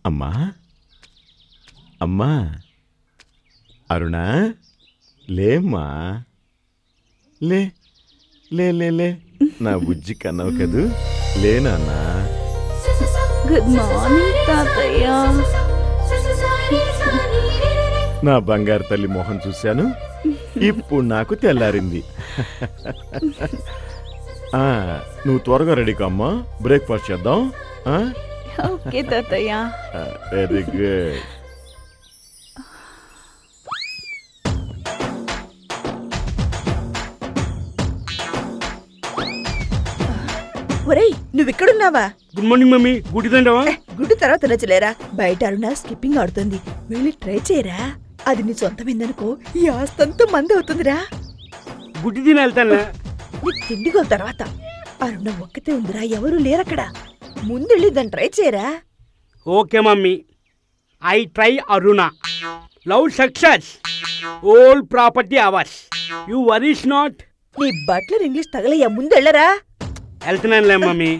అమ్మా అమ్మా అరుణా లేమ్మా లే లే లే లే నా బుజ్జి కన్నావు కదూ లేనాన్నా. గుడ్ మార్నింగ్ తాతయ్య. నా బంగారు తల్లి మోహన్ చూశాను, ఇప్పుడు నాకు తెల్లారింది. నువ్వు త్వరగా రెడీ కమ్మా, బ్రేక్ఫాస్ట్ చేద్దాం. ఓకే తాతయ్య. Very good. ఒరేయ్, నువ్విక్కడున్నావా? Good morning mummy. గుడ్డి తింటావా? గుడ్డు తర్వాత తినచ్చులేరా, బయట అరుణ స్కిప్పింగ్ ఆడుతుంది, వెళ్ళి ట్రై చేయరా. అది నీ సొంతమైందనుకో, ఈ ఆస్తంతా మంది అవుతుందిరా. గుడ్డి తిని వెళ్తాను. నీ తిండిగో తర్వాత. అరుణ ఒక్కతే ఉందిరా, ఎవరూ లేరక్కడ. ముందెళ్ళి దాన్ని ట్రై చేయరా. Okay mummy, I try Aruna. Love success, all property ours. You worries not. నీ బట్లర్ ఇంగ్లీష్ తగలయ్యా, ముందెళ్ళరా. వెళ్తున్నానులే మమ్మీ.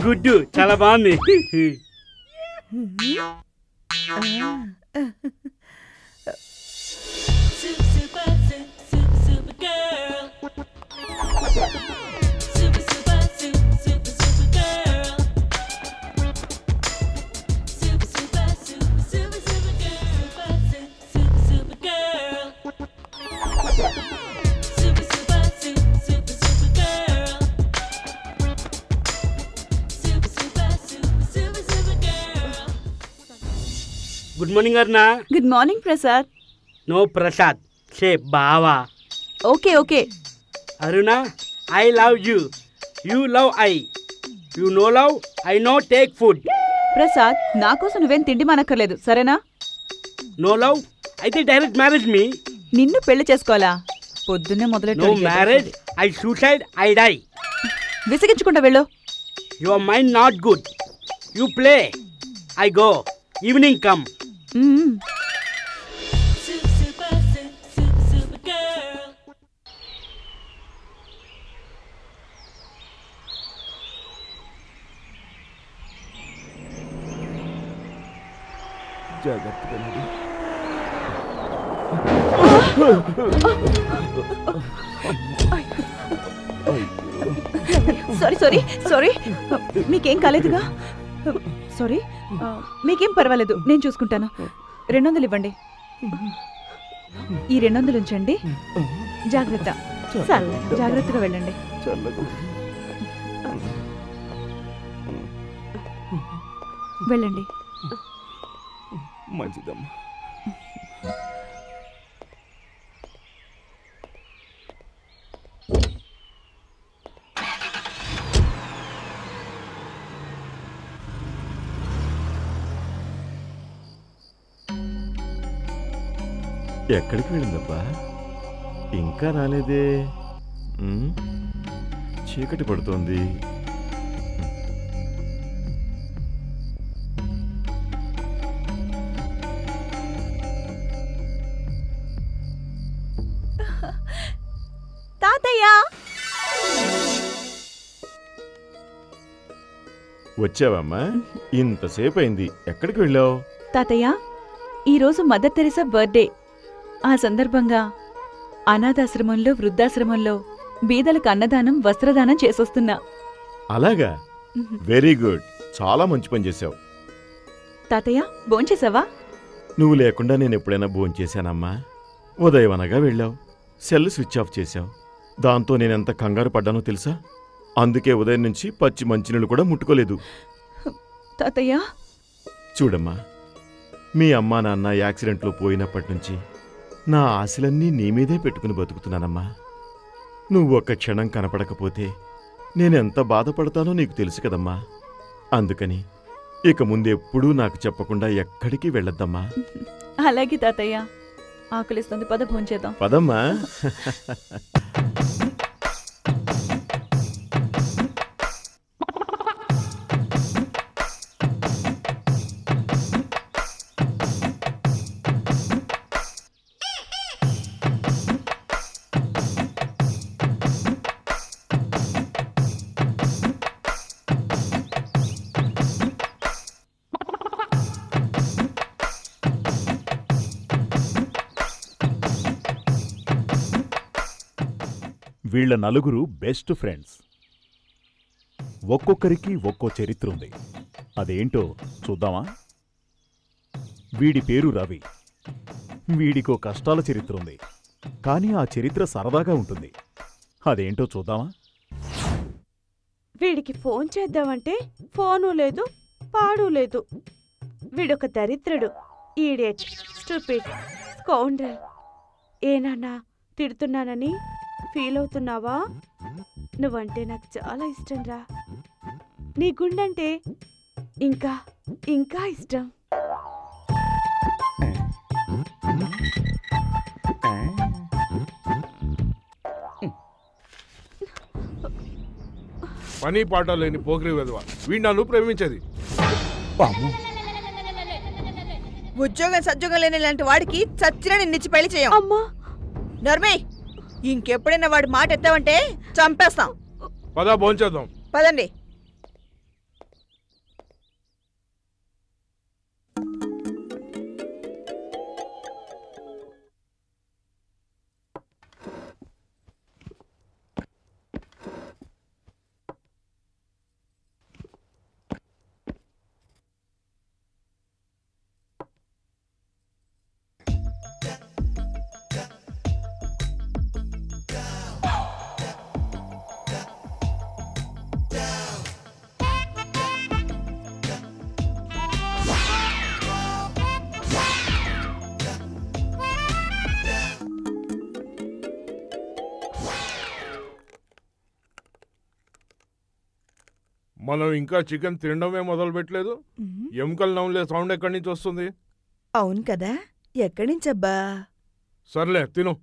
గుడ్డు చాలా బాగుంది. Good morning Aruna. Good morning Prasad. No Prasad, say బావా. Okay okay. Aruna, I love you, you love I. You no love, I no take food. Prasad, నా కోసం నువ్వేం తిండి మానక్కర్లేదు, సరేనా? నో లవ్ అయితే డైరెక్ట్ మ్యారేజ్ మీ. నిన్ను పెళ్లి చేసుకోవాలా? పొద్దున్నే మొదలెట్టు. No marriage, I suicide, I die. విసిగించుకుంటా వెళ్ళు. Your mind not good. You play, I go. Evening come. Sorry sorry sorry, మీకేం కాలేదుగా? సారీ, మీకేం పర్వాలేదు, నేను చూసుకుంటాను. 200 ఇవ్వండి. ఈ 200 ఉంచండి. జాగ్రత్త, జాగ్రత్తగా వెళ్ళండి. వెళ్ళండి. మంచిదమ్మా. ఎక్కడికి వెళ్ళిందబ్బా? ఇంకా రాలేదే. చీకటి పడుతోంది. తాతయ్య, వచ్చావమ్మా? ఇంతసేపు అయింది, ఎక్కడికి వెళ్ళావు? తాతయ్య, ఈరోజు మదర్ తెరెసా బర్త్డే. ఆ సందర్భంగా అనాథాశ్రమంలో, వృద్ధాశ్రమంలో బీదలకు అన్నదానం, వస్త్రదానం చేసొస్తున్నా. అలాగా? వెరీ గుడ్, చాలా మంచి పని చేశావు. తాతయ్య, భోంచేసావా? నువ్వు లేకుండా నేను ఎప్పుడైనా భోంచేశానమ్మా? ఉదయం అనగా వెళ్ళావు, సెల్ స్విచ్ ఆఫ్ చేశావు. దాంతో నేనెంత కంగారు పడ్డానో తెలుసా? అందుకే ఉదయం నుంచి పచ్చి మంచినీళ్ళు కూడా ముట్టుకోలేదు. తాతయ్య, చూడమ్మా, మీ అమ్మా నాన్న యాక్సిడెంట్లో పోయినప్పటి నుంచి నా ఆశలన్నీ నీ మీదే పెట్టుకుని బతుకుతున్నానమ్మా. నువ్వు ఒక్క క్షణం కనపడకపోతే నేనెంత బాధపడతానో నీకు తెలుసు కదమ్మా. అందుకని ఇక ముందెప్పుడూ నాకు చెప్పకుండా ఎక్కడికి వెళ్ళొద్దమ్మా. అలాగే తాతయ్య. ఆకలిస్తుంది, పద భోంచేద్దాం. పదమ్మా. వీళ్ళ నలుగురు బెస్ట్ ఫ్రెండ్స్. ఒక్కొక్కరికి ఒక్కో చరిత్ర ఉంది. అదేంటో చూద్దామా? వీడి పేరు రవి. వీడికో కష్టాల చరిత్ర ఉంది, కానీ ఆ చరిత్ర సరదాగా ఉంటుంది. అదేంటో చూద్దామా? వీడికి ఫోన్ చేద్దామంటే ఫోను లేదు, పాడు లేదు. వీడొక దరిద్రుడు, ఈడియట్, స్టూపిడ్, స్కౌండ్రల్. ఏనాన్నా తిడుతున్నానని ఫీల్ అవుతున్నావా? నువ్వంటే నాకు చాలా ఇష్టం రా. నీ గుండంటే ఇంకా ఇంకా ఇష్టం. పని పాట లేని పోకిరి వెధవ. వీడు నన్ను ప్రేమించేది. ఉద్యోగం సద్యోగం లేని ఇలాంటి వాడికి చచ్చిన నిన్నిచ్చి పెళ్లి చేయం. అమ్మా నర్మే, ఇంకెప్పుడైనా వాడి మాట ఎత్తావంటే చంపేస్తాం. పదా భోంచేద్దాం. పదండి. మనం ఇంకా చికెన్ తినడమే మొదలు పెట్టలేదు. ఎముకలు నవ్వులే సౌండ్ ఎక్కడి నుంచి వస్తుంది? అవును కదా, ఎక్కడి నుంచబ్బా? సర్లే తిను.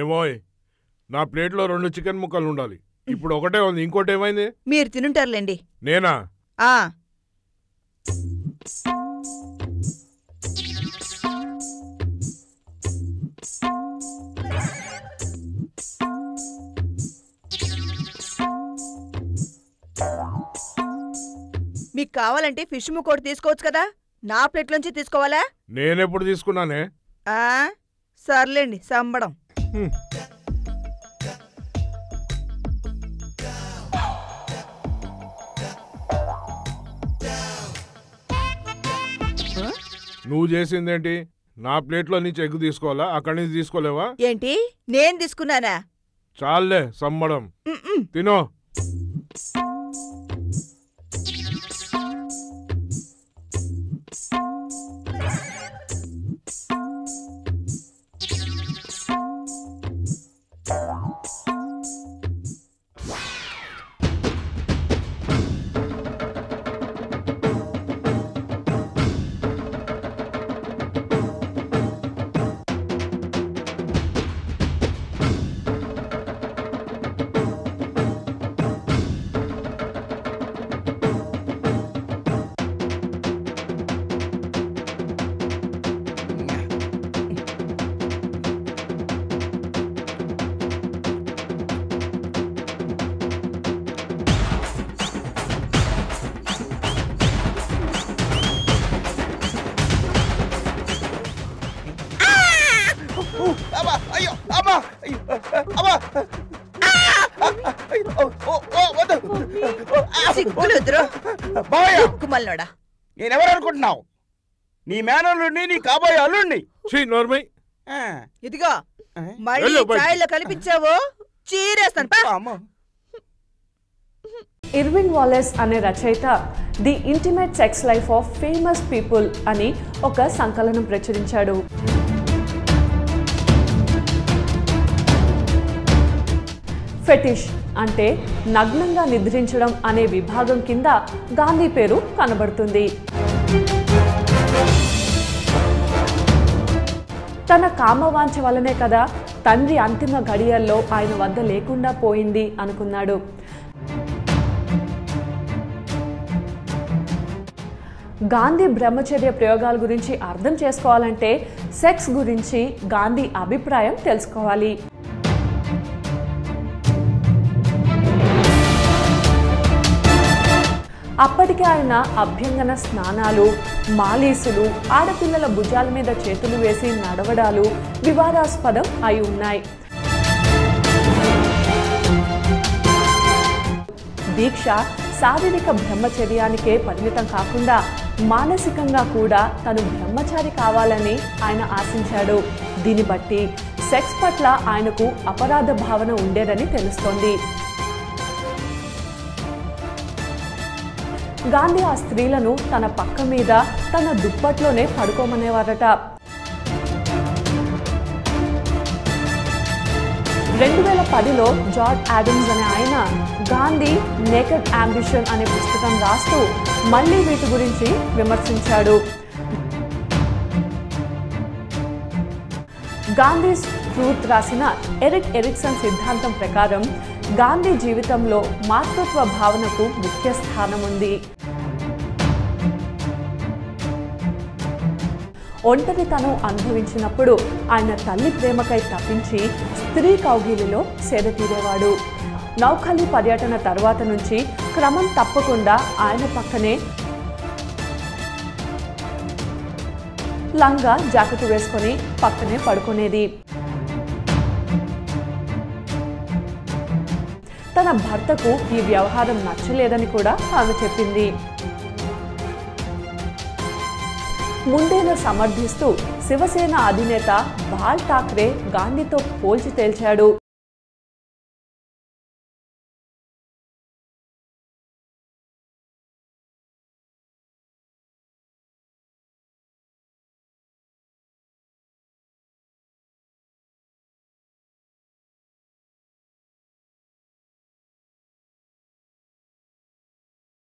ఏమోయ్, నా ప్లేట్లో 2 చికెన్ ముక్కలు ఉండాలి. ఇప్పుడు ఒకటే ఉంది, ఇంకోటి ఏమైంది? మీరు తినుంటారులేండి. నేనా? మీకు కావాలంటే ఫిష్ ముక్కోటి తీసుకోవచ్చు కదా, నా ప్లేట్లోంచి తీసుకోవాలా? నేనెప్పుడు తీసుకున్నానే? సర్లేండి, సంబడం. నువ్వు చేసిందేంటి? నా ప్లేట్లో నుంచి ఎగ్గు తీసుకోవాలా? అక్కడి నుంచి తీసుకోలేవా? ఏంటి, నేను తీసుకున్నానా? చాలే సమ్మడం, తినో. నేనెవరు అనుకుంటున్నావు? నీ మేనల్లుడిని, నీ కాబోయే అల్లుడిని. ఇదిగో మళ్ళీ ఛాయలో కనిపించావో చీరేస్తాను. ఇర్వింగ్ వాలెస్ అనే రచయిత the intimate sex life of famous people అని ఒక సంకలనం ప్రచురించాడు. ఫెటిష్ అంటే నగ్నంగా నిద్రించడం అనే విభాగం కింద గాంధీ పేరు కనబడుతుంది. తన కామవాంఛ వల్లనే కదా తండ్రి అంతిమ గడియల్లో ఆయన వద్ద లేకుండా పోయింది అనుకున్నాడు. గాంధీ బ్రహ్మచర్య ప్రయోగాల గురించి అర్థం చేసుకోవాలంటే సెక్స్ గురించి గాంధీ అభిప్రాయం తెలుసుకోవాలి. అప్పటికే ఆయన అభ్యంగన స్నానాలు, మాలీసులు, ఆడపిల్లల భుజాల మీద చేతులు వేసి నడవడాలు వివాదాస్పదం అయి ఉన్నాయి. దీక్ష శారీరక బ్రహ్మచర్యానికే పరిమితం కాకుండా మానసికంగా కూడా తను బ్రహ్మచారి కావాలని ఆయన ఆశించాడు. దీన్ని బట్టి సెక్స్ పట్ల ఆయనకు అపరాధ భావన ఉండేదని తెలుస్తోంది. గాంధీ ఆ స్త్రీలను తన పక్క మీద తన దుప్పట్లోనే పడుకోమనేవారట. 2010లో జార్జ్ ఆడమ్స్ అనే ఆయన గాంధీ నేకెడ్ అంబిషన్ అనే పుస్తకం రాస్తూ మళ్ళీ వీటి గురించి విమర్శించాడు. గాంధీస్ ట్రూత్ రాసిన ఎరిక్ ఎరిక్సన్ సిద్ధాంతం ప్రకారం గాంధీ జీవితంలో మాతృత్వ భావనకు ముఖ్య స్థానం ఉంది. ఒంటరితనం అనుభవించినప్పుడు ఆయన తల్లి ప్రేమకై తప్పించి స్త్రీ కౌగిలిలో సేద తీరేవాడు. నౌఖాళీ పర్యటన తర్వాత నుంచి క్రమం తప్పకుండా ఆయన పక్కనే లంగా జాకెట్ వేసుకొని పక్కనే పడుకునేది. తన భర్తకు ఈ వ్యవహారం నచ్చలేదని కూడా ఆమె చెప్పింది. ముందేను సమర్థిస్తూ శివసేన అధినేత బాల్ ఠాక్రే గాంధీతో పోల్చి తేల్చాడు.